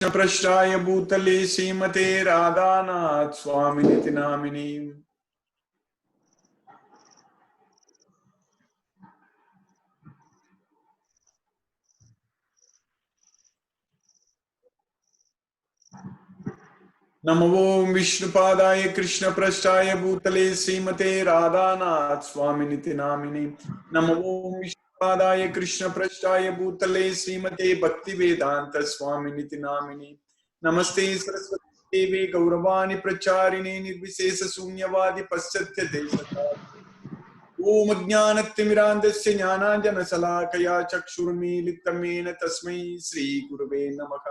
प्रश्राय भूतले श्रीमते राधानाथ स्वामिनिति नामिनी। नमो विष्णुपादाय कृष्ण प्रष्टाय भूतले श्रीमते राधानाथ स्वामिनिति नामिनी। नमो विष्णुपादाय कृष्ण प्रष्टाय भूतले श्रीमते भक्ति वेदांत स्वामिनिति नामिनी। नमस्ते सरस्वती देवी गौरवाणी प्रचारिणे निर्विशेष शून्यवादी पश्चात्य देशतारिणे। ओम ज्ञानतिमिरान्धस्य ज्ञानाञ्जनशलाकया चक्षुर्मीलितं येन तस्मै श्रीगुरवे नमः।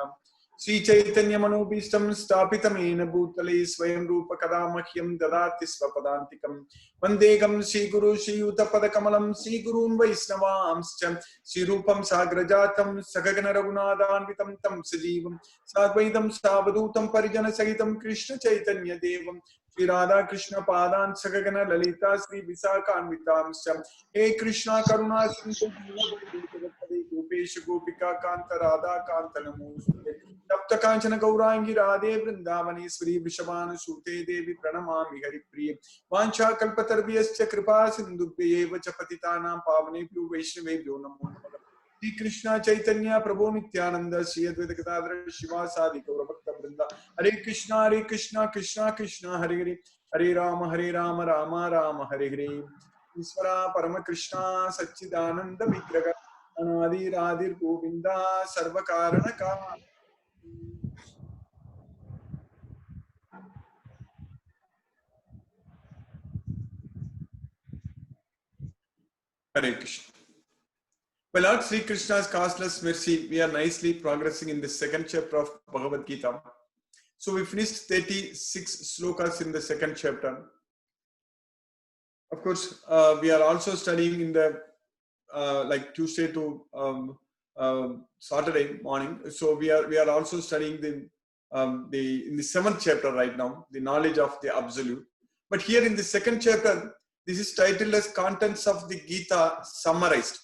श्रीचैतन्यमनोभीष्टं स्थापितमेन भूतले स्वयं रूप कदा मह्यं ददाति स्वपदान्तिकं। वन्देकं श्रीगुरु श्रीयुतपदकमलं श्रीगुरून् वैष्णवांश्च श्रीरूपं साग्रजातं सगगन रघुनाथान्वितं तं सजीवं साद्वैतं सावधूतं परिजनसहितं कृष्ण चैतन्य देवं श्री राधा कृष्ण पादान सगगन ललिता श्री विशाखान्वितांश्च। हे कृष्णा करुणा सिंधु दीनबन्धु गोपेश गोपिका कांत राधा कांत नमोस्तुते। तप्त कांचन गौरांगी राधे वृंदावनेश्वरी वृषभानुसूते देवी प्रणमामि हरिप्रिये। वाञ्छा कल्पतरुभ्यश्च कृपा सिन्धुभ्यैव च पतितानां पावनेभ्यो वैष्णवेभ्यो नमो नमः। श्री कृष्ण चैतन्य प्रभु नित्यानंद श्री अद्वैत गदाधर शिवासादि गौरभक्त वृंदा। हरे कृष्णा कृष्णा कृष्णा हरे हरे, हरे राम राम राम हरे हरे। ईश्वरा परम कृष्णा सच्चिदानंद विग्रह अनादिरादिर गोविंदा सर्व कारण का। Hare Krishna. Well, Lord Sri Krishna's causeless mercy, we are nicely progressing in the second chapter of Bhagavad Gita. So we finished 36 slokas in the second chapter. Of course, we are also studying in the like Tuesday to Saturday morning. So we are also studying in the seventh chapter right now, the knowledge of the absolute. But here in the second chapter, this is titled as Contents of the Gita Summarized.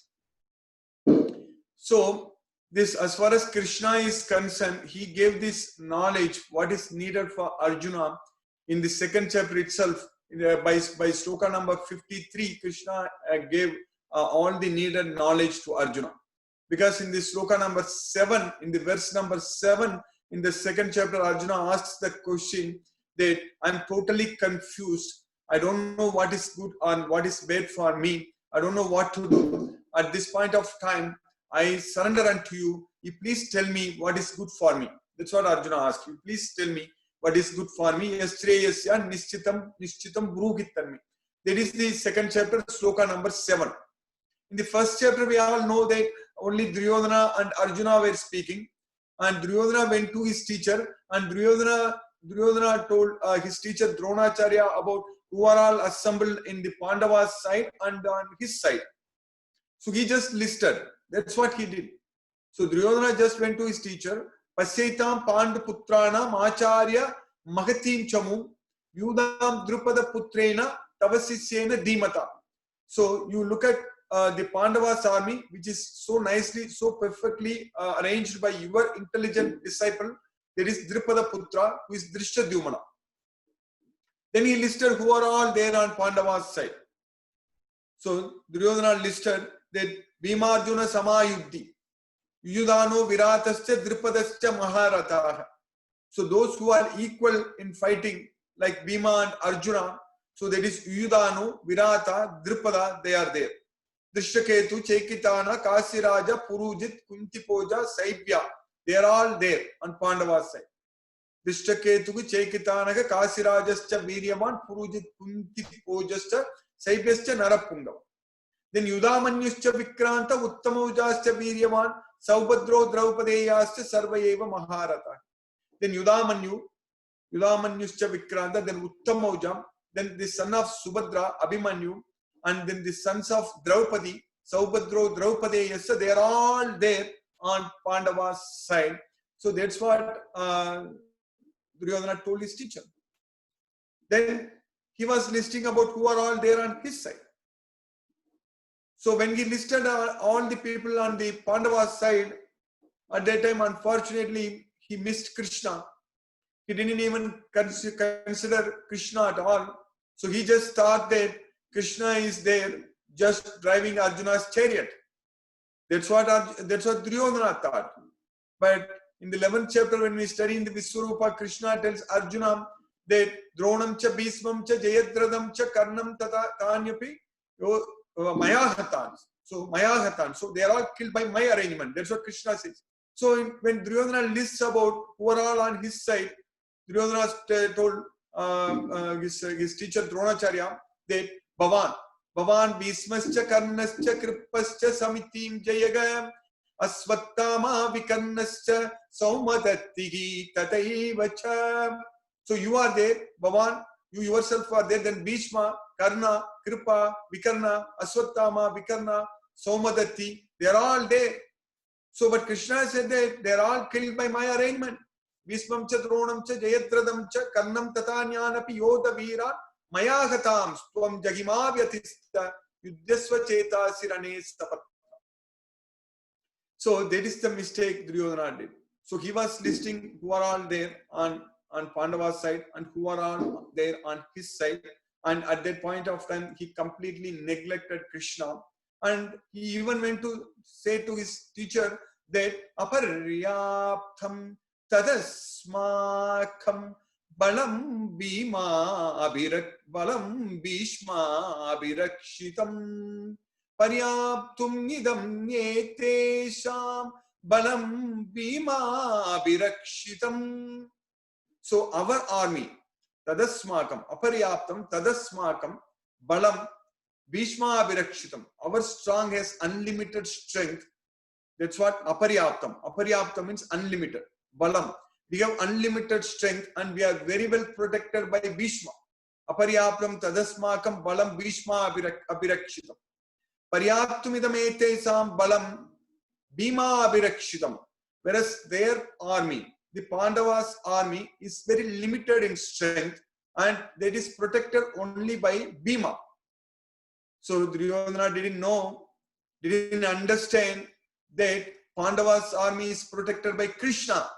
So this, as far as Krishna is concerned, he gave this knowledge, what is needed for Arjuna in the second chapter itself. By sloka number 53, Krishna gave all the needed knowledge to Arjuna. Because in the sloka number 7, in the verse number 7, in the second chapter, Arjuna asks the question that I'm totally confused. I don't know what is good and what is bad for me. I don't know what to do. At this point of time, I surrender unto you. You please tell me what is good for me. That's what Arjuna asked you. Please tell me what is good for me. Yashreyasya nishchitam bruhittanmi. That is the second chapter, sloka number 7. In the first chapter, we all know that only Duryodhana and Arjuna were speaking, and Duryodhana went to his teacher, and Duryodhana told his teacher Dronacharya about who are all assembled in the Pandavas side and on his side. So he just listed. That's what he did. So Duryodhana just went to his teacher. Pasyaitam Panduputranam Acharya Magatim Chamu Yudam Drupada Putrena Tavasisyena Dhimata. So you look at the Pandavas army, which is so nicely, so perfectly arranged by your intelligent disciple. There is Drupada Putra, who is Drishtadyumna. Then he listed who are all there on Pandavas side. So Duryodhana listed that Bhimarjuna Samayuddhi, Yudhano Viratascha Dripadascha Maharatha. So those who are equal in fighting, like Bhima and Arjuna, so that is Yudhano, Virata, Dripada, they are there. Drishtaketu, Chekitana, Kasiraja, Purujit, Kuntipoja, Saibhya, they are all there on Pandava's side. Drishtaketu, Chekitana, Kasirajascha, Viryaman, Purujit, Kuntipojascha, Saibhyascha, Narapundam. Then Yudhamanyuscha Vikranta, Uttamojascha, Viryaman, Saubhadro, Draupadeyascha, Sarvayeva, Maharata. Then Yudhamanyuscha Vikranta, then Uttamojam, then the son of Subhadra, Abhimanyu, and then the sons of Draupadi, Saubhadro, Draupadeyascha, they are all there on Pandava's side. So that's what Duryodhana told his teacher. Then he was listing about who are all there on his side. So when he listed all the people on the Pandava side, at that time, unfortunately, he missed Krishna. He didn't even consider Krishna at all. So he just thought that Krishna is there just driving Arjuna's chariot. That's what Duryodhana thought. But in the 11th chapter, when we study in the Viswarupa, Krishna tells Arjuna that Dronam cha Bhismam cha Jayadradam cha Karnam tata tanyapi Mayahatan. So Mayahatan. So they are all killed by my arrangement. That's what Krishna says. So when Duryodhana lists about who are all on his side, Duryodhana told his teacher Dronacharya that Bhavan Bhismascha Karnascha Kripascha Samitim Jayagam Asvattama Vikarnascha Saumadatti Tataivacha. So you are there, Bhavan, you yourself are there, then Bhishma, Karna, Kripa, Vikarna, Asvattama, Vikarna, Saumadatti, they are all there. So but Krishna said that they are all killed by my arrangement. Bhismam cha Dronam cha Jayadradam cha Karnam tatanyanapi Yoda Veera Mayagatam Stvam Jagimavyatista Yuddhasva Cheta Sirane Sapat. So that is the mistake Duryodhana did. So he was listing who are all there on Pandava's side and who are all there on his side. And at that point of time, he completely neglected Krishna. And he even went to say to his teacher that Aparyaptham Tadasmakam Balam Bhima Bhishma Abhirakshitam Paryaptum Nidam Nyetesham Balam Bhima Abhirakshitam. So our army, Tadasmakam, Aparyaptam Tadasmakam Balam Bhishma Abhirakshitam. Our strong has unlimited strength. That's what Aparyaptam. Aparyaptam means unlimited. Balam. We have unlimited strength and we are very well protected by Bhishma. Aparyaptam Tadasmakam Balam Bhishma Abhirakshitam. Paryaptumidam etesam Balam Bhima Abhirakshitam. Whereas their army, the Pandavas' army, is very limited in strength and that is protected only by Bhima. So Duryodhana didn't understand that Pandava's army is protected by Krishna.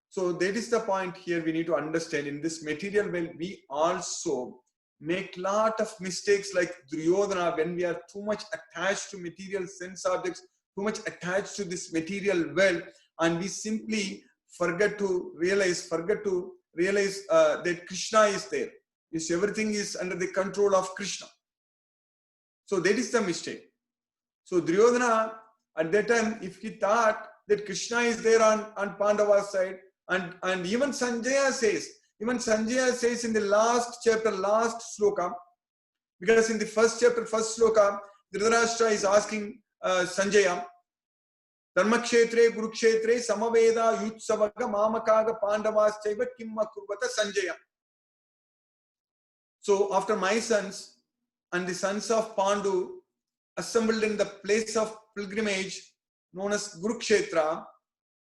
So that is the point here we need to understand. In this material world, we also make lot of mistakes like Duryodhana when we are too much attached to material sense objects, too much attached to this material world, and we simply forget to realize that Krishna is there. Yes, everything is under the control of Krishna. So that is the mistake. So Duryodhana at that time, if he thought that Krishna is there on Pandava's side, and even Sanjaya says in the last chapter, last sloka, because in the first chapter, first sloka, Dhritarashtra is asking Sanjaya, Dharmakshetre, Kurukshetre, Samaveda, Yutsavaga, Mamakaga, Pandavas, Chaiva, Kimma Kurvata, Sanjaya. So after my sons and the sons of Pandu assembled in the place of pilgrimage known as Kurukshetra,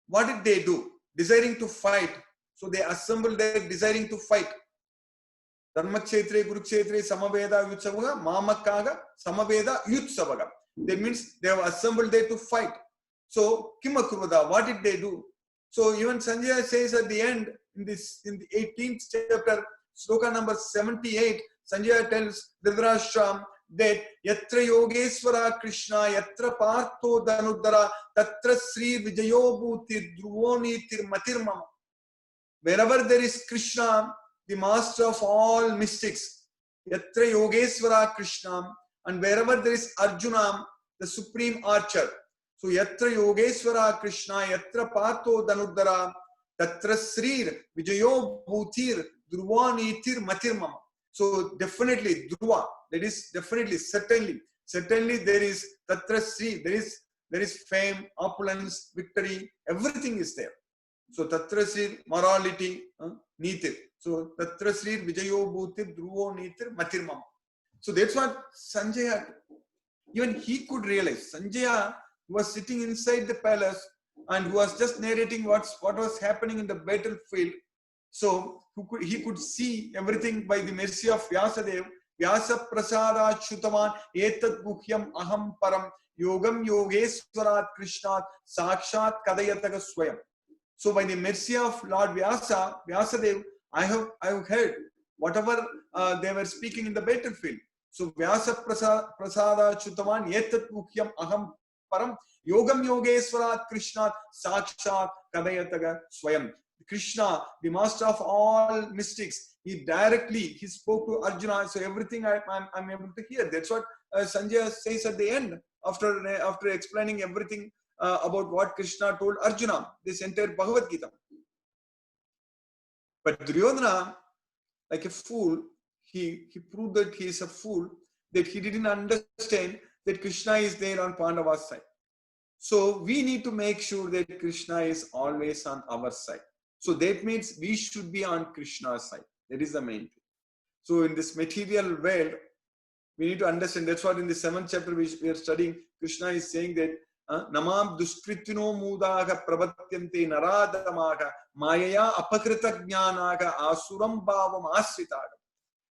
what did they do? Desiring to fight. So they assembled there desiring to fight. Dharmakshetre, Kurukshetre, Samaveda, Yutsavaga, Mamakaga, Samaveda, Yutsavaga. That means they have assembled there to fight. So, Kimma Kurvada, what did they do? So even Sanjaya says at the end, in the 18th chapter, sloka number 78, Sanjaya tells Dhritarashtra that Yatra Yogeswara Krishna, Yatra Partho Dhanudara, Tatra Sri Vijayo Bhutir Dhruvonitir Matirmama. Wherever there is Krishna, the master of all mystics, Yatra Yogeswara Krishna, and wherever there is Arjuna, the supreme archer. So Yatra Yogeswara Krishna, Yatra Partho Dhanudara, Tatra Sri Vijayo Bhutir Dhruvonitir Matirmama. So definitely Dhruva, that is definitely, certainly there is Tatra Sri, there is fame, opulence, victory, everything is there. So Tatra Sri, morality, Nitir. So Tatra Sri Vijayo Bhutir Dhruvo Nitir Matirmama. So that's what Sanjaya, even he could realize. Sanjaya was sitting inside the palace and who was just narrating what was happening in the battlefield. So he could see everything by the mercy of Vyasadev. Vyasa prasada chutaman etad guhyam aham param yogam yogeswarat krishnat sakshat kadayataga swayam. So by the mercy of Lord Vyasadev, I have heard whatever they were speaking in the battlefield. So Vyasa Prasada Chutavan Yetat Mukhyam Aham Param Yogam Yogeswarat Krishna Sakshat Kadayataga Swayam. Krishna, the master of all mystics, he spoke to Arjuna. So everything I'm able to hear. That's what Sanjay says at the end after explaining everything about what Krishna told Arjuna, this entire Bhagavad Gita. But Duryodhana, like a fool, he proved that he is a fool, that he didn't understand that Krishna is there on Pandava's side. So we need to make sure that Krishna is always on our side. So that means we should be on Krishna's side. That is the main thing. So in this material world, we need to understand. That's what in the 7th chapter we are studying, Krishna is saying that Namam duskritino mudaga prabatyante naradamaga mayaya apakrita jnanaga asuram bhavam asritaga.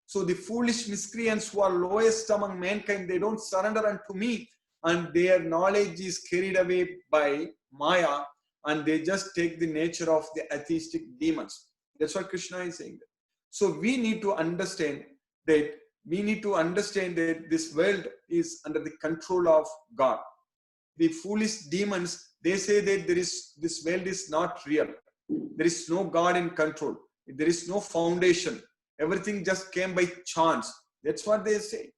So the foolish miscreants who are lowest among mankind, they don't surrender unto me, and their knowledge is carried away by Maya, and they just take the nature of the atheistic demons. That's what Krishna is saying. So we need to understand that this world is under the control of God. The foolish demons, they say that this world is not real. There is no God in control. There is no foundation. Everything just came by chance. That's what they say.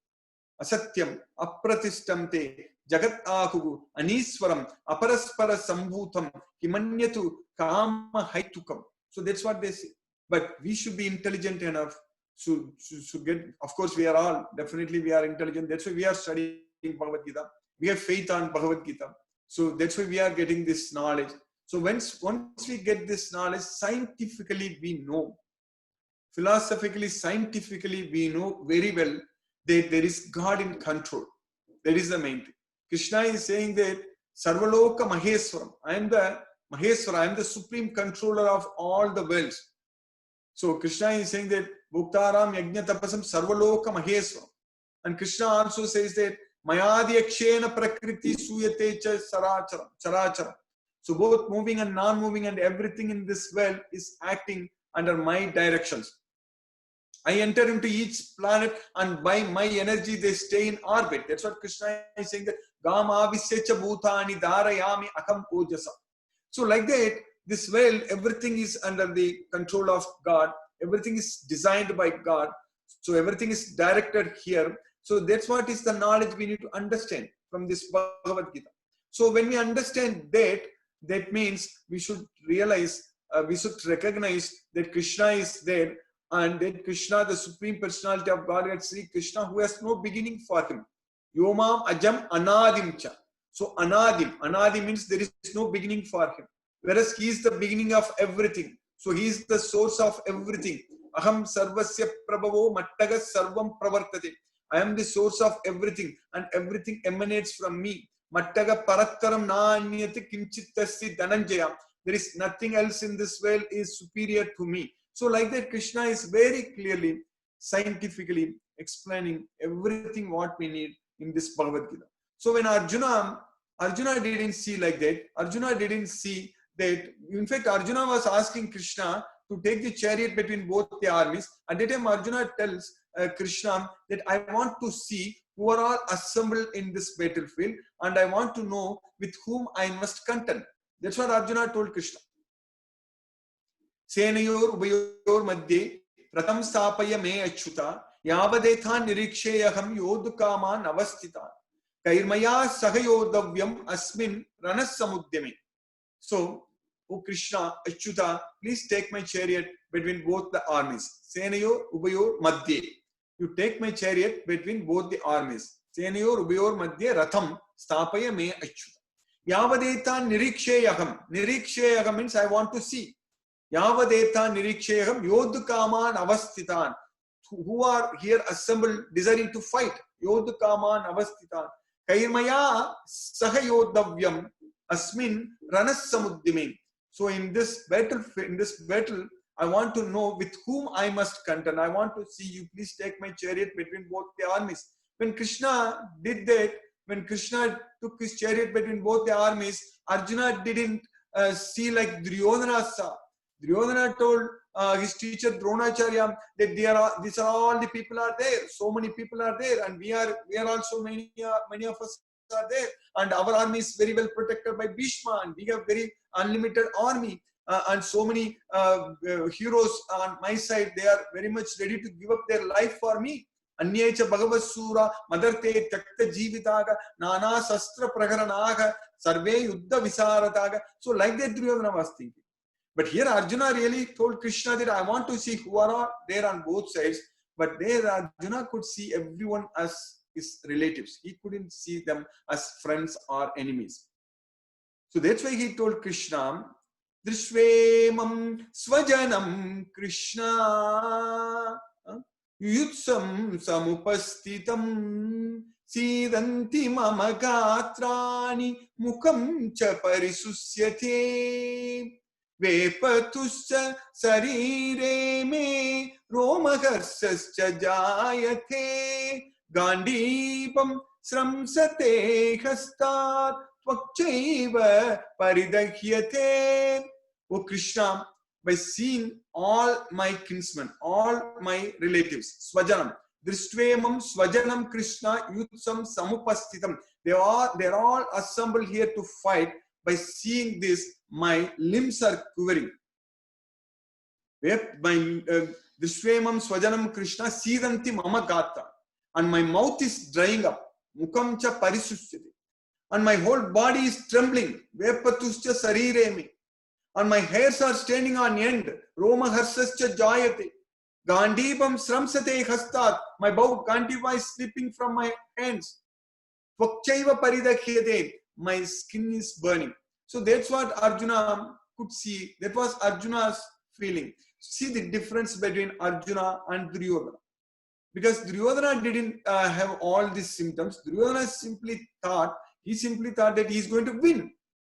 Asatyam apratishtamte jagat ahugu aniswaram aparaspara sambhutam himanyatu kama haitukam. So that's what they say. But we should be intelligent enough to get, of course we are intelligent. That's why we are studying Bhagavad Gita. We have faith on Bhagavad Gita. So that's why we are getting this knowledge. So once we get this knowledge, scientifically we know, philosophically, scientifically we know very well that there is God in control. That is the main thing. Krishna is saying that Sarvaloka Maheswaram. I am the Maheswara. I am the supreme controller of all the worlds. So Krishna is saying that Bhuktaram Yajna Tapasam Sarvaloka Maheswaram. And Krishna also says that Mayadhyakshena Prakriti Suyate Cha Characharam. So both moving and non-moving and everything in this world is acting under my directions. I enter into each planet and by my energy they stay in orbit. That's what Krishna is saying, that Gama Vishecha Bhutani Dharayami Akam Ojasa. So like that, this world, everything is under the control of God. Everything is designed by God. So everything is directed here. So that's what is the knowledge we need to understand from this Bhagavad Gita. So when we understand that, that means we should realize, we should recognize that Krishna is there, and that Krishna, the Supreme Personality of Godhead, Sri Krishna, who has no beginning for him. Yomam Ajam Anadim Cha. So Anadi means there is no beginning for him. Whereas he is the beginning of everything. So he is the source of everything. Aham Sarvasya Prabhavo Mattaga Sarvam Pravartate. I am the source of everything, and everything emanates from me. Mattaga Parattaram Na Anyati Kinchittasya Dhananjaya. There is nothing else in this world is superior to me. So like that, Krishna is very clearly, scientifically explaining everything what we need in this Bhagavad Gita. So when Arjuna didn't see like that. Arjuna didn't see that. In fact, Arjuna was asking Krishna to take the chariot between both the armies. At that time, Arjuna tells Krishna that I want to see who are all assembled in this battlefield, and I want to know with whom I must contend. That's what Arjuna told Krishna. Senayor Ubayor Madhye Pratham Stapaya Me Achyuta Yavadetha Niriksheyaham Yodukaman Avastita Kairmaya Sahayodavyam Asmin Ranasamudyame. So, O Krishna, Achyuta, please take my chariot between both the armies. Senayor Ubayor Madhye. You take my chariot between both the armies. Senayor Ubayor Madhye Ratham Stapaya Me Achyuta. Yavadetha Niriksheyaham. Niriksheyaham means I want to see. Yavadetha Niriksheyaham Yodukaman Avastitan. Who are here assembled desiring to fight. Yodukaman Avastitan. Kairmaya Sahayodavyam Asmin Ranasamudyame. So in this battle, I want to know with whom I must contend. I want to see you. Please take my chariot between both the armies. When Krishna did that, when Krishna took his chariot between both the armies, Arjuna didn't see like Duryodhana saw. Duryodhana told his teacher Dronacharya that these are all the people are there. So many people are there, and we are also many of us are there, and our army is very well protected by Bhishma, and we have very unlimited army, and so many heroes on my side. They are very much ready to give up their life for me. Anyecha Bhagavatsura Madarte Takta Jivitaga Nana Sastra Praharanaga Sarve Yuddha Visarataga. So like that Duryodhana was thinking. But here Arjuna really told Krishna that I want to see who are there on both sides. But there Arjuna could see everyone as his relatives. He couldn't see them as friends or enemies. So that's why he told Krishna, Drishvemam Swajanam Krishna Yutsam Samupastitam Sidanti Mama Gatrani Mukam Cha Parisusyate Vepatuscha Sarire Me Romaharsascha Jayate Gandhipam Sramsate Hastat Tvakchaiva Paridahyate. O Krishna, by seeing all my kinsmen, all my relatives, Swajanam, Dristvemam Swajanam Krishna Yutsam Samupastitam. They are all assembled here to fight. By seeing this, my limbs are quivering. My Dristvemam Swajanam Krishna Sidanti Mama Gata. And my mouth is drying up. Mukam cha parisusyati. And my whole body is trembling. Vepatuscha sariremi. And my hairs are standing on end. Roma harsascha jayate. Gandhipam sramsate hastat. My bow Gandhiva is slipping from my hands. Tvakchaiva paridakhyate. My skin is burning. So that's what Arjuna could see. That was Arjuna's feeling. See the difference between Arjuna and Duryodhana. Because Duryodhana didn't have all these symptoms. Duryodhana simply thought that he's going to win.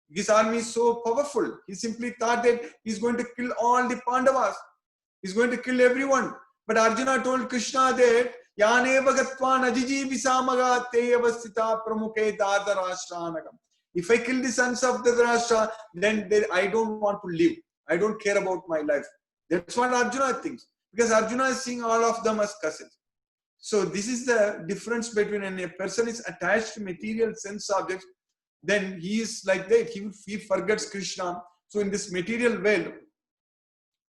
His army is so powerful. He simply thought that he's going to kill all the Pandavas. He's going to kill everyone. But Arjuna told Krishna that Yaneva Gatvan Ajiji Visamaga Teyavasita Pramuke Dardarashtanagam. If I kill the sons of Dhritarashtra, then I don't want to live. I don't care about my life. That's what Arjuna thinks. Because Arjuna is seeing all of them as cousins. So this is the difference between when a person is attached to material sense objects, then he is like that. He forgets Krishna. So in this material world,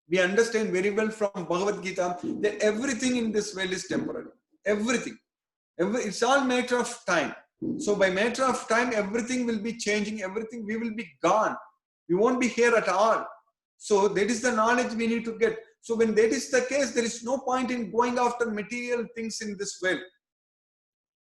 we understand very well from Bhagavad Gita that everything in this world is temporary. Everything. It's all matter of time. So by matter of time, everything will be changing. Everything, we will be gone. We won't be here at all. So that is the knowledge we need to get. So when that is the case, there is no point in going after material things in this world.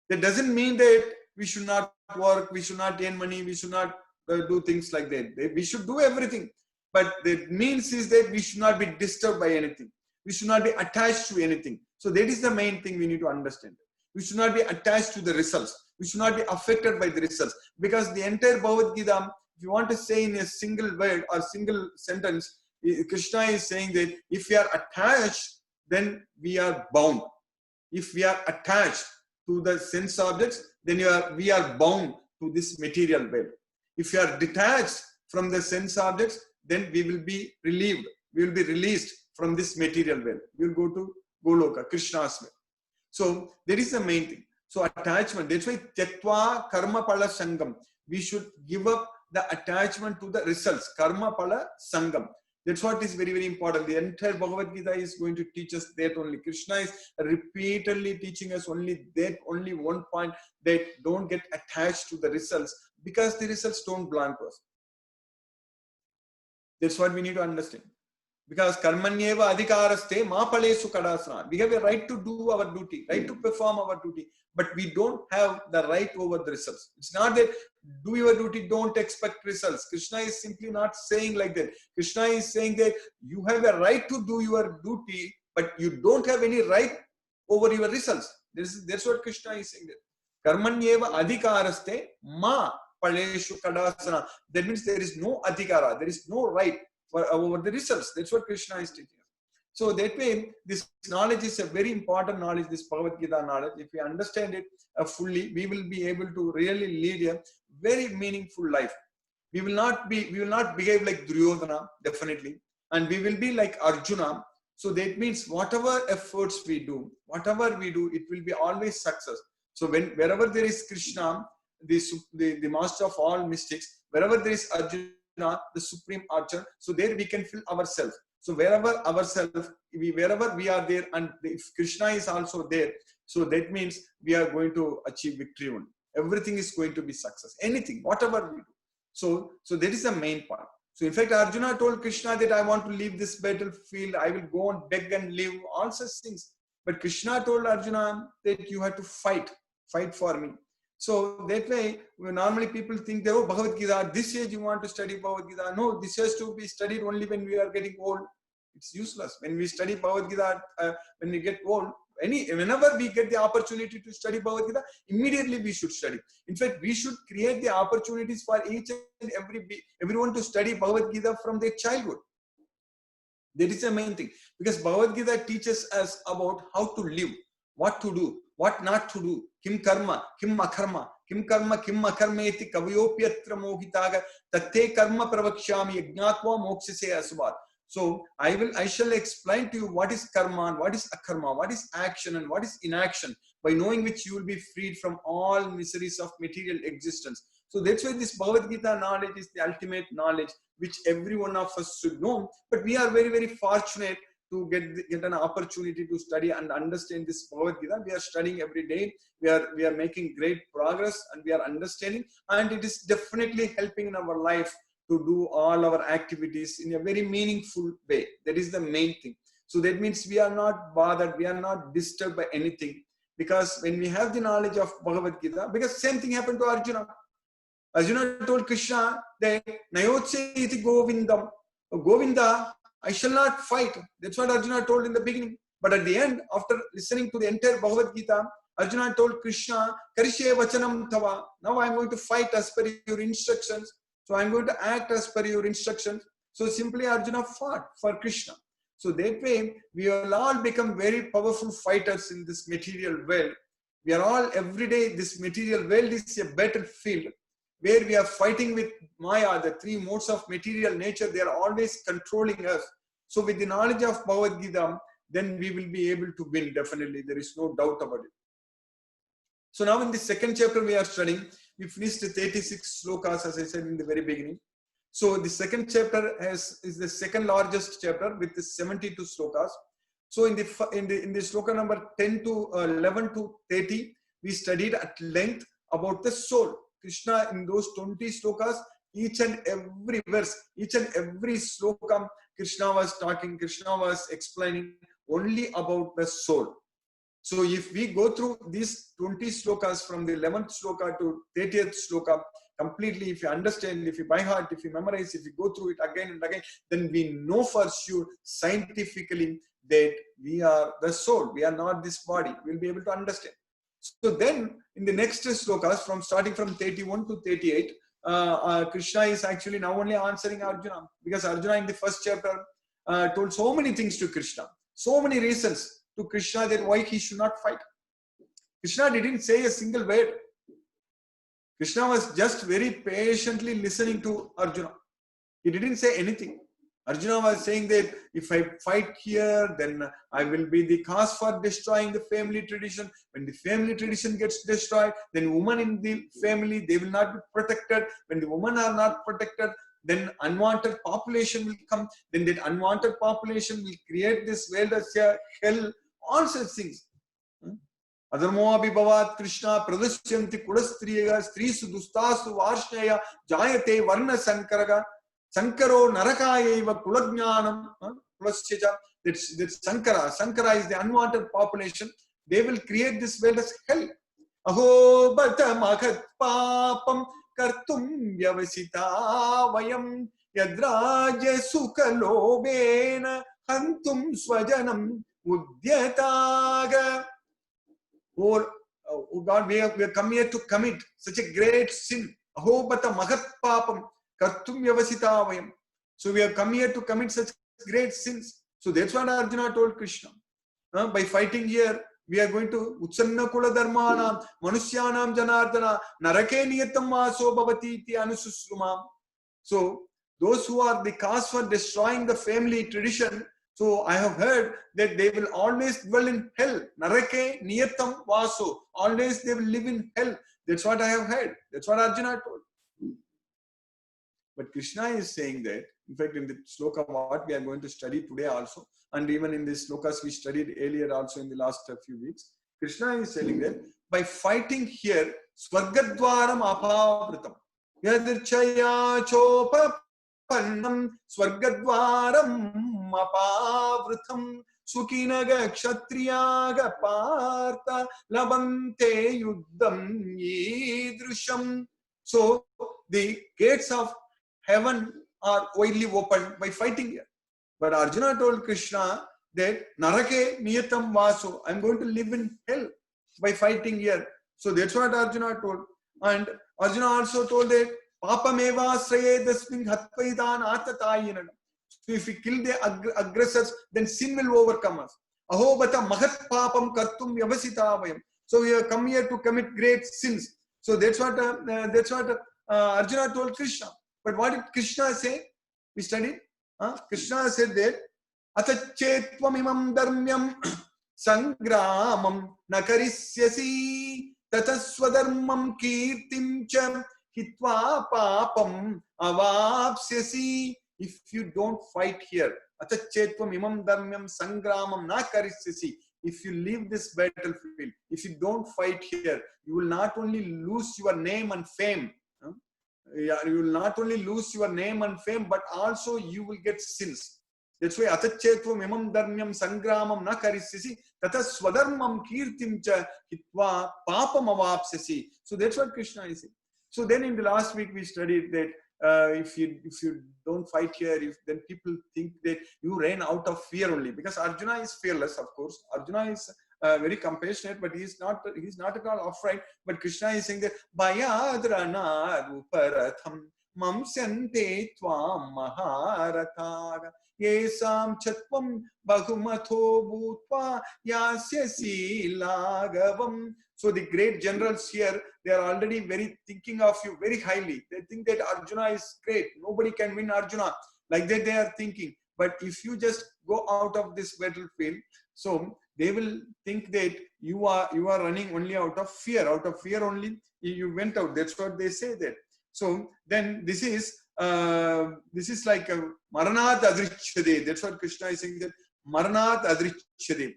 That doesn't mean that we should not work, we should not earn money, we should not do things like that. We should do everything. But that means is that we should not be disturbed by anything. We should not be attached to anything. So that is the main thing we need to understand. We should not be attached to the results. We should not be affected by the results. Because the entire Bhagavad Gita, if you want to say in a single word or single sentence, Krishna is saying that if we are attached, then we are bound. If we are attached to the sense objects, then we are bound to this material world. If we are detached from the sense objects, then we will be relieved. We will be released from this material world. We will go to Goloka, Krishna's way. So that is the main thing. So attachment, that's why Tyaktva Karma Pala Sangam. We should give up the attachment to the results. Karma Pala Sangam. That's what is very, very important. The entire Bhagavad Gita is going to teach us that only. Krishna is repeatedly teaching us only that, only one point, that don't get attached to the results, because the results don't belong to us. That's what we need to understand. Because karmanyeva adhikaraste ma palesu kadasana. We have a right to do our duty, right to perform our duty, but we don't have the right over the results. It's not that do your duty, don't expect results. Krishna is simply not saying like that. Krishna is saying that you have a right to do your duty, but you don't have any right over your results. That's what Krishna is saying there. Karmanyeva adhikaraste ma paleshu kadasana. That means there is no adhikara, there is no right over the results. That's what Krishna is teaching us. So that way, this knowledge is a very important knowledge, this Bhagavad Gita knowledge. If we understand it fully, we will be able to really lead a very meaningful life. We will not behave like Duryodhana, definitely. And we will be like Arjuna. So that means whatever efforts we do, it will be always success. So wherever there is Krishna, the master of all mystics, wherever there is Arjuna, the supreme archer, so there we can feel ourselves. So wherever we are there, and if Krishna is also there, so that means we are going to achieve victory only. Everything is going to be success. Anything, whatever we do. So that is the main part. So in fact, Arjuna told Krishna that I want to leave this battlefield. I will go and beg and live, all such things. But Krishna told Arjuna that you have to fight for me. So that way, normally people think that, oh, Bhagavad Gita, at this age you want to study Bhagavad Gita. No, this has to be studied only when we are getting old. It's useless. When we study Bhagavad Gita, when we get old, whenever we get the opportunity to study Bhagavad Gita, immediately we should study. In fact, we should create the opportunities for each and everyone to study Bhagavad Gita from their childhood. That is the main thing. Because Bhagavad Gita teaches us about how to live, what to do, what not to do. Kim karma, kim akarma, kim karma, kim akarma iti kavayopyatra mohitaga tatte karma pravakshami yajnatva mokshase asubhat. So I shall explain to you what is karma and what is akarma, what is action and what is inaction, by knowing which you will be freed from all miseries of material existence. So that's why this Bhagavad Gita knowledge is the ultimate knowledge which every one of us should know. But we are very, very fortunate to get an opportunity to study and understand this Bhagavad Gita. We are studying every day. We are making great progress and we are understanding, and it is definitely helping in our life to do all our activities in a very meaningful way. That is the main thing. So that means we are not bothered, we are not disturbed by anything, because when we have the knowledge of Bhagavad Gita, because same thing happened to Arjuna. Arjuna told Krishna that Nayotse iti Govindam. Govinda, I shall not fight. That's what Arjuna told in the beginning. But at the end, after listening to the entire Bhagavad Gita, Arjuna told Krishna, Karishe vachanam tava. Now I am going to fight as per your instructions. So I am going to act as per your instructions. So simply Arjuna fought for Krishna. So that way, we will all become very powerful fighters in this material world. We are all, every day, this material world is a battlefield where we are fighting with Maya, the three modes of material nature. They are always controlling us. So with the knowledge of Bhagavad Gita, then we will be able to win, definitely. There is no doubt about it. So now in the second chapter we are studying, we finished the 36 slokas, as I said in the very beginning. So the second chapter is the second largest chapter with the 72 slokas. So in the sloka number 10 to 11 to 30, we studied at length about the soul. Krishna, in those 20 slokas, each and every verse, each and every sloka, Krishna was explaining only about the soul. So if we go through these 20 slokas from the 11th sloka to 30th sloka completely, if you understand, if you by heart, if you memorize, if you go through it again and again, then we know for sure scientifically that we are the soul. We are not this body. We'll be able to understand. So then in the next slokas, starting from 31 to 38, Krishna is actually now only answering Arjuna, because Arjuna in the first chapter told so many things to Krishna, so many reasons to Krishna that why he should not fight. Krishna didn't say a single word. Krishna was just very patiently listening to Arjuna. He didn't say anything. Arjuna was saying that if I fight here, then I will be the cause for destroying the family tradition. When the family tradition gets destroyed, then women in the family, they will not be protected. When the women are not protected, then unwanted population will come. Then that unwanted population will create this world as a hell. All such things. Adharmo abhibhavat Krishna pradashyanti kudastriyaga strisu dustasu varshneya jayate varna sankaraga sankaro narakayeva kulajnanam kulasyaja. That's Sankara. Sankara is the unwanted population. They will create this world as hell. Aho bata magat papam kartum vyavasita vayam yadraja sukalobena hantum swajanam Udyataga. Oh God, we have come here to commit such a great sin. Ahobata mahat papam kartum vyavasita vayam. So we have come here to commit such great sins. So that's what Arjuna told Krishna. By fighting here, we are going to Utsanna Kula Dharmanam, Manushyanam Janardana, Narake Niyatam Maso Bhavati Iti Anususrumam. So those who are the cause for destroying the family tradition, so I have heard that they will always dwell in hell. Narake niyatam vaso. Always they will live in hell. That's what I have heard. That's what Arjuna told. But Krishna is saying that, in fact, in the sloka what we are going to study today also, and even in the slokas we studied earlier also in the last few weeks, Krishna is telling that by fighting here, Swargadwaram apavritam. Yadirchaya chopapannam Swargadwaram apavritam. Sukinaga kshatriyaga partha labante yuddham yidrusham. So the gates of heaven are widely opened by fighting here. But Arjuna told Krishna that Narake niyatam vaso, I'm going to live in hell by fighting here. So that's what Arjuna told. And Arjuna also told that Papameva sraye dasming hatvaidan atatayinam. So if we kill the aggressors, then sin will overcome us. Ahobata mahat papam kartum yavasitavayam. So we have come here to commit great sins. So that's what Arjuna told Krishna. But what did Krishna say? We studied. Krishna said that Atachetvam imam dharmyam sangramam nakarisyasi tataswadharmam kirtim cha hitva papam avapsyasi. If you don't fight here, Atachetvam imam dharmyam sangramam nakarisyasi. If you leave this battlefield, if you don't fight here, you will not only lose your name and fame. You will not only lose your name and fame, but also you will get sins. That's why Atachetvam imam dharmyam sangramam na karisyasi tata swadharmam kirtim cha hitva papam avapsyasi. So that's what Krishna is saying. So then in the last week we studied that if you don't fight here, then people think that you ran out of fear only, because Arjuna is fearless, of course. Arjuna is very compassionate, but he's not at all afraid. But Krishna is saying that Bayadrana ruparatham mamsyante tvam maharataga yesam chatvam bahumatho bhutva yasyasi lagavam. So the great generals here, they are already very thinking of you very highly. They think that Arjuna is great. Nobody can win Arjuna. Like that they are thinking. But if you just go out of this battlefield, so they will think that you are running only out of fear. Out of fear only you went out. That's what they say there. So then this is like a Maranat Adrichyade. That's what Krishna is saying, that Maranat Adrichyade.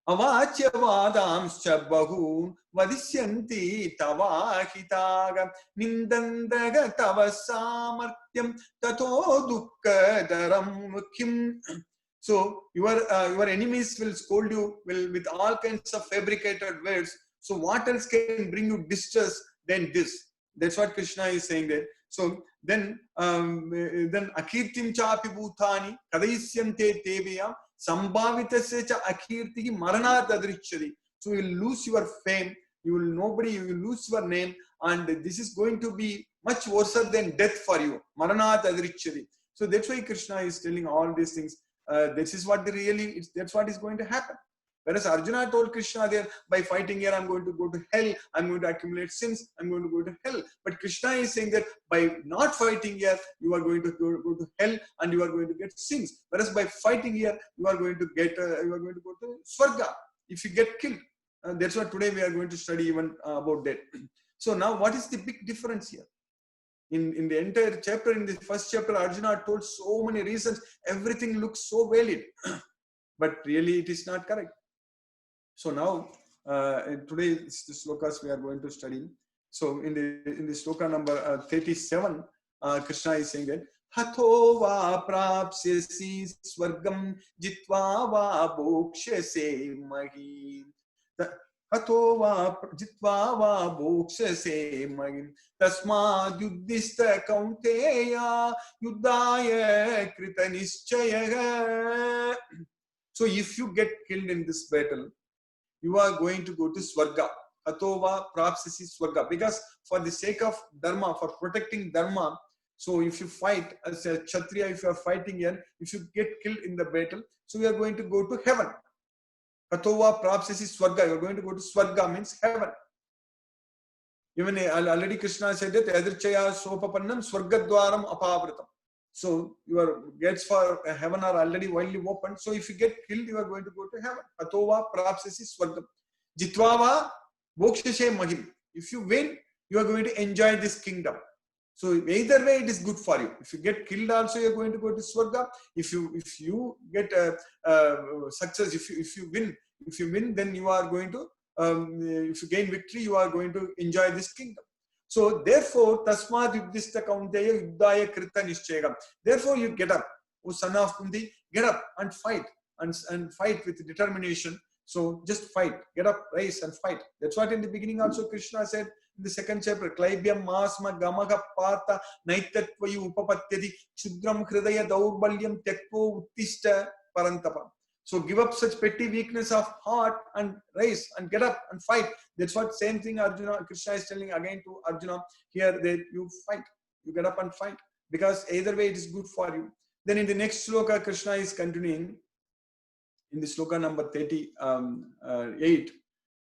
Avachyavadamscha bahun vadisyanti tavahitaga nindandaga tava samartyam tato dukkadaram mukhim. So your enemies will scold you with all kinds of fabricated words. So what else can bring you distress than this? That's what Krishna is saying there. So then akirtim chapi bhutani kadaisyante teviyam sambhavitasya cha akirti maranat adrichyadi. So you will lose your fame, you will lose your name, and this is going to be much worse than death for you. Maranat adrichyadi. So that's why Krishna is telling all these things. This is what that's what is going to happen. Whereas Arjuna told Krishna there, by fighting here, I'm going to go to hell, I'm going to accumulate sins, I'm going to go to hell. But Krishna is saying that by not fighting here, you are going to go to hell and you are going to get sins. Whereas by fighting here, you are going to go to Swarga if you get killed. That's what today we are going to study even about that. So now what is the big difference here? In the entire chapter, in the first chapter, Arjuna told so many reasons. Everything looks so valid, but really it is not correct. So now, today the slokas we are going to study. So in the sloka number 37, Krishna is saying that Hatho va prapsyasi swargam jitva va bhokshase mahi. Hatho va jitva va bhokshase mahi. Tasmad yuddhista kaunteya yuddhaya krita nischaya. So if you get killed in this battle, you are going to go to Swarga. Hatova prapsasi Swarga. Because for the sake of Dharma, for protecting Dharma, so if you fight as a Kshatriya, if you are fighting here, if you get killed in the battle, so you are going to go to heaven. Hatova prapsasi Swarga. You are going to go to Swarga, means heaven. Even already Krishna said that Edirchaya Sopapannam Swargadwaram Apavritam. So your gates for heaven are already widely open. So if you get killed, you are going to go to heaven. Atova Prapsasi Swargam. Jitvava Bokshashe Mahim. If you win, you are going to enjoy this kingdom. So either way, it is good for you. If you get killed, also you are going to go to Swarga. If you get success, if you win, then you are going to if you gain victory, you are going to enjoy this kingdom. So therefore, Tasmad Yudhishta Kaunteya Yuddhaya Krita Nishchayam. Therefore, you get up, O son of Kunti, get up and fight and fight with determination. So just fight, get up, rise and fight. That's what in the beginning also Krishna said in the second chapter. Klaibyam masma gamaga pata naitatvayu upapatyadi chudram hridaya daurbalyam tyakpo uttishta parantapa. So give up such petty weakness of heart and rise and get up and fight. That's what same thing Arjuna, Krishna is telling again to Arjuna here, that you fight, you get up and fight, because either way it is good for you. Then in the next sloka, Krishna is continuing in the sloka number 38.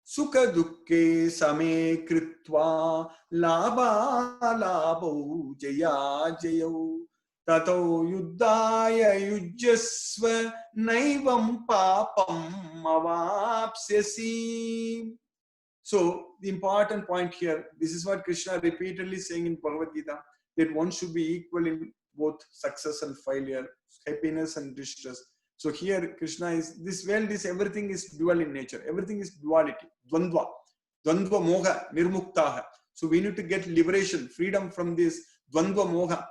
Sukha dukke same kritva labha labho jaya jayo tato yuddhaya yujjasva naivam papam avapsyasi. So the important point here, this is what Krishna repeatedly saying in Bhagavad Gita, that one should be equal in both success and failure, happiness and distress. So here Krishna is, this world is, everything is dual in nature. Everything is duality, dvandva, dvandva moha, nirmuktaha. So we need to get liberation, freedom from this dvandva moha.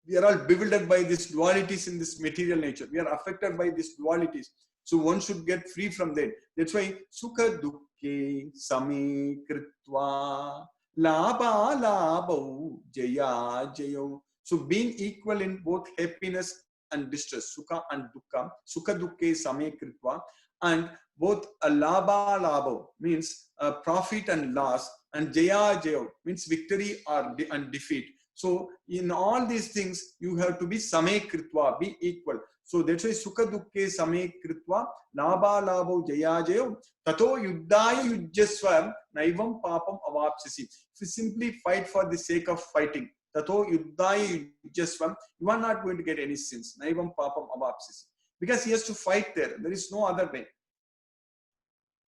We are all bewildered by these dualities in this material nature. We are affected by these dualities. So one should get free from that. That's why sukha dukke same kritva labha labho jaya jayo. So being equal in both happiness and distress, sukha and dukkha, sukha dukke same kritva, and both labha labho means profit and loss, and jaya jayo means victory or and defeat. So in all these things, you have to be same kritva, be equal. So that's why sukha dukke same kritva labha labho jaya jayo tato yuddhaya yujjasva naivam papam avapsyasi. If you simply fight for the sake of fighting, tato yuddhaya yujjasva, you are not going to get any sins. Naivam papam avapsyasi. Because he has to fight there. There is no other way.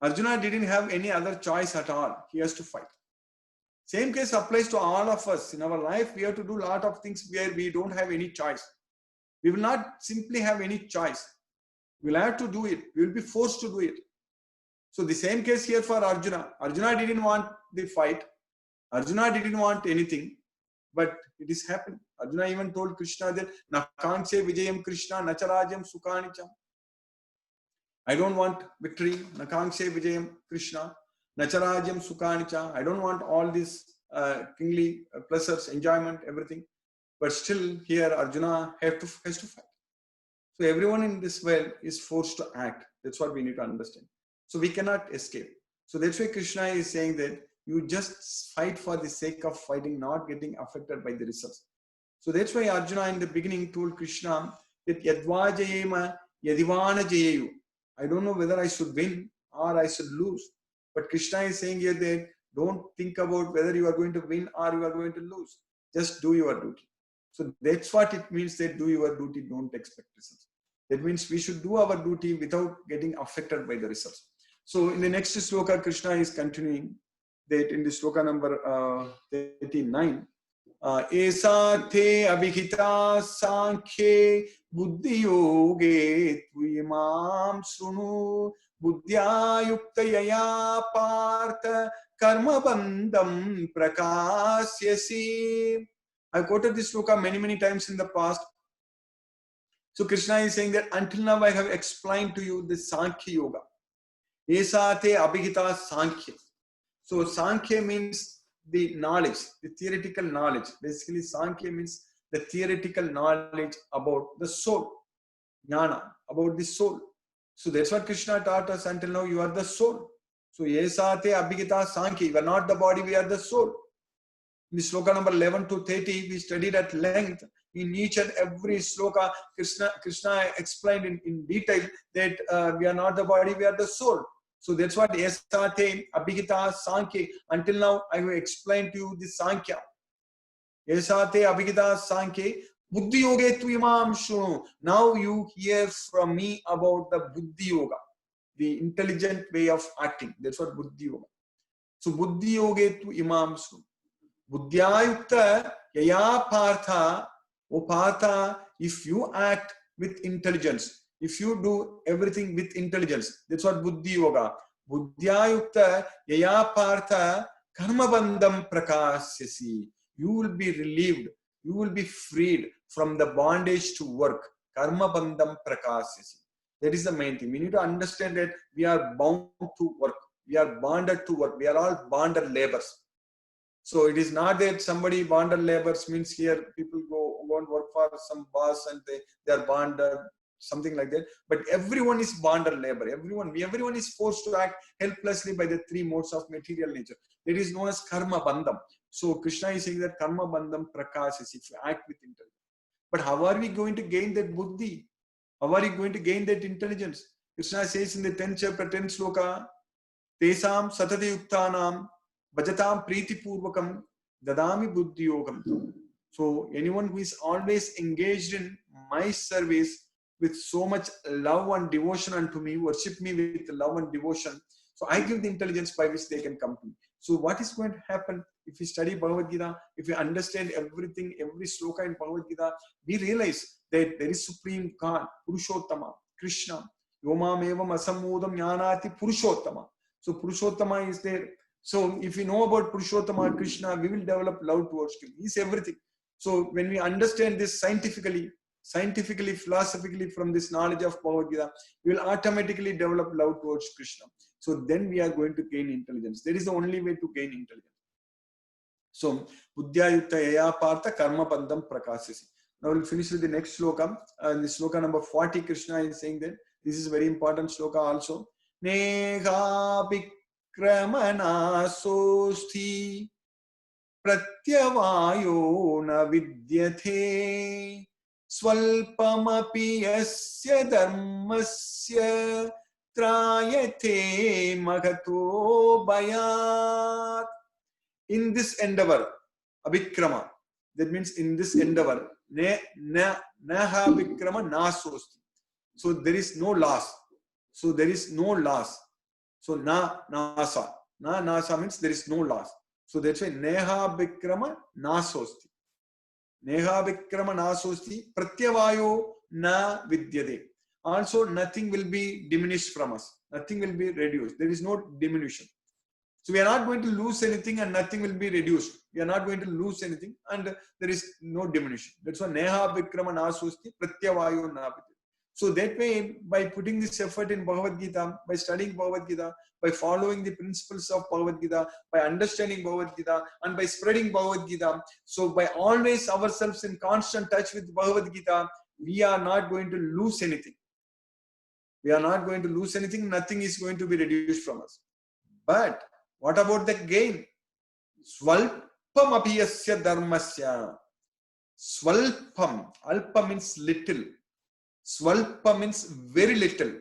Arjuna didn't have any other choice at all. He has to fight. Same case applies to all of us. In our life, we have to do a lot of things where we don't have any choice. We will not simply have any choice. We'll have to do it. We will be forced to do it. So the same case here for Arjuna. Arjuna didn't want the fight. Arjuna didn't want anything. But it is happening. Arjuna even told Krishna that Nakanshe Vijayam Krishna Nacharajam Sukhanicham. I don't want victory. Nakanshe Vijayam Krishna Nacharajam Sukhanicha. I don't want all these kingly pleasures, enjoyment, everything. But still here Arjuna has to fight. So everyone in this world is forced to act. That's what we need to understand. So we cannot escape. So that's why Krishna is saying that you just fight for the sake of fighting, not getting affected by the results. So that's why Arjuna in the beginning told Krishna that Yadva Jayema Yadivana Jayeyu. I don't know whether I should win or I should lose. But Krishna is saying here that don't think about whether you are going to win or you are going to lose. Just do your duty. So that's what it means, that do your duty, don't expect results. That means we should do our duty without getting affected by the results. So in the next sloka, Krishna is continuing that in the sloka number 39. Esa the abhihita sankhye buddhi yoge tvimam sunu buddhya yukta yaya partha karma bandham prakasyasi. I quoted this sloka many times in the past. So Krishna is saying that until now I have explained to you the Sankhya Yoga. Esa te abhihita Sankhya. So Sankhya means the knowledge, the theoretical knowledge. Basically, Sankhya means the theoretical knowledge about the soul. Jnana, about the soul. So that's what Krishna taught us until now. You are the soul. So Esa te abhigita Sankhya. You are not the body, we are the soul. In the sloka number 11 to 30, we studied at length. In each and every sloka, Krishna explained in detail that we are not the body, we are the soul. So that's what Esate, Abhigita, Sankhya. Until now, I will explain to you the Sankhya. Esate, Abhigita, Sankhya. Buddhi yoga tu imam shunu. Now you hear from me about the Buddhi yoga, the intelligent way of acting. That's what Buddhi yoga. So Buddhi yoga tu imam shunu. Buddhyayukta yaya partha. O partha, if you act with intelligence, if you do everything with intelligence, that's what Buddhi yoga. Buddhyayukta yaya partha karma bandham prakasyasi. You will be relieved. You will be freed from the bondage to work. Karma bandham prakasyasi. That is the main thing. We need to understand that we are bound to work. We are bonded to work. We are all bonded laborers. So it is not that somebody bonded laborers means here people go and work for some boss and they are bonded, something like that. But everyone is bonded labor. Everyone is forced to act helplessly by the three modes of material nature. That is known as karma bandham. So Krishna is saying that karma bandham prakashas if you act with intelligence. But how are we going to gain that buddhi? How are you going to gain that intelligence? Krishna says in the 10th chapter, 10th sloka, Tesam satati yuktanam Bhajatam Priti Purvakam Dadami Buddhi Yogam. So anyone who is always engaged in my service with so much love and devotion unto me, worship me with love and devotion. So I give the intelligence by which they can come to me. So what is going to happen if we study Bhagavad Gita, if we understand everything, every sloka in Bhagavad Gita, we realize that there is Supreme God, Purushottama, Krishna, Yomam evam asamodam jnanati Purushottama. So Purushottama is there. So if we know about Purushottama Krishna, we will develop love towards him. He is everything. So when we understand this scientifically, philosophically from this knowledge of Bhagavad Gita, we will automatically develop love towards Krishna. So then we are going to gain intelligence. That is the only way to gain intelligence. So Buddhyayutta yaya partha karma bandham prakasasi. Now we'll finish with the next sloka. The sloka number 40, Krishna is saying that this is very important sloka also. Neha क्रमनासोस्थि प्रत्यवायो न विद्यते स्वल्पमपि यस्य धर्मस्य त्रायते महतो भयात्. In this endeavor, abhikrama, that means in this endeavor, naha abhikrama nasosti. So there is no loss. So there is no loss. So nasa means there is no loss. So that's why neha bikrama nasosti. Neha bikrama nasosti pratyavayo na vidyade. Also nothing will be diminished from us. Nothing will be reduced. There is no diminution. So we are not going to lose anything and nothing will be reduced. We are not going to lose anything and there is no diminution. That's why neha bikrama nasosti pratyavayo na vidyade. So that way, by putting this effort in Bhagavad Gita, by studying Bhagavad Gita, by following the principles of Bhagavad Gita, by understanding Bhagavad Gita, and by spreading Bhagavad Gita, so by always ourselves in constant touch with Bhagavad Gita, we are not going to lose anything. We are not going to lose anything. Nothing is going to be reduced from us. But what about the gain? Swalpam apiyasya dharmasya. Swalpam. Alpa means little. Swalpa means very little.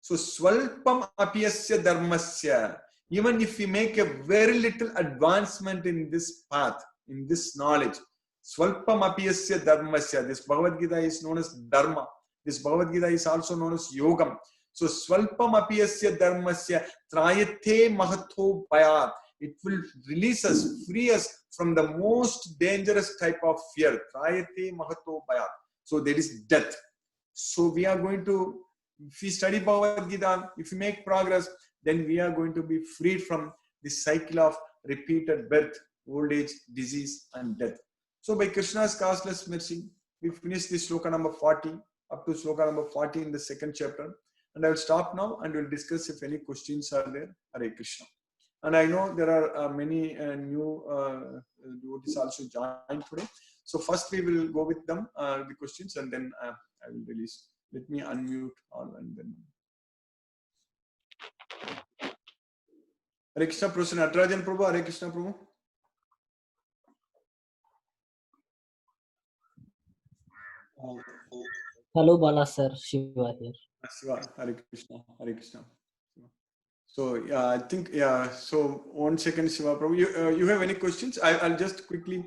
So swalpam apiyasya dharmasya. Even if we make a very little advancement in this path, in this knowledge, swalpam apiyasya dharmasya. This Bhagavad Gita is known as dharma. This Bhagavad Gita is also known as yogam. So swalpam apiyasya dharmasya trayate mahatho bhayat. It will release us, free us from the most dangerous type of fear. Trayate mahatho bhayat. So there is death. So we are going to, if we study Bhagavad Gita, if we make progress, then we are going to be freed from this cycle of repeated birth, old age, disease, and death. So by Krishna's causeless mercy, we finish this sloka number 40, up to sloka number 40 in the second chapter. And I will stop now and we'll discuss if any questions are there. Hare Krishna. And I know there are many new devotees also joined today. So first we will go with them, the questions, and then I will release. Let me unmute all and then. Hare Krishna, Professor Natarajan Prabhu. Hare Krishna, Prabhu. Hello, Bala sir. Shiva here. Shiva. Hare Krishna. Hare Krishna. So yeah, I think yeah. So 1 second, Shiva Prabhu. You have any questions? I'll just quickly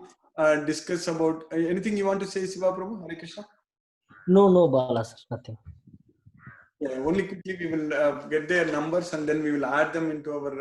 discuss about anything you want to say, Shiva Prabhu. Hare Krishna. No, Bala sir, nothing. Yeah, only quickly we will get their numbers and then we will add them into our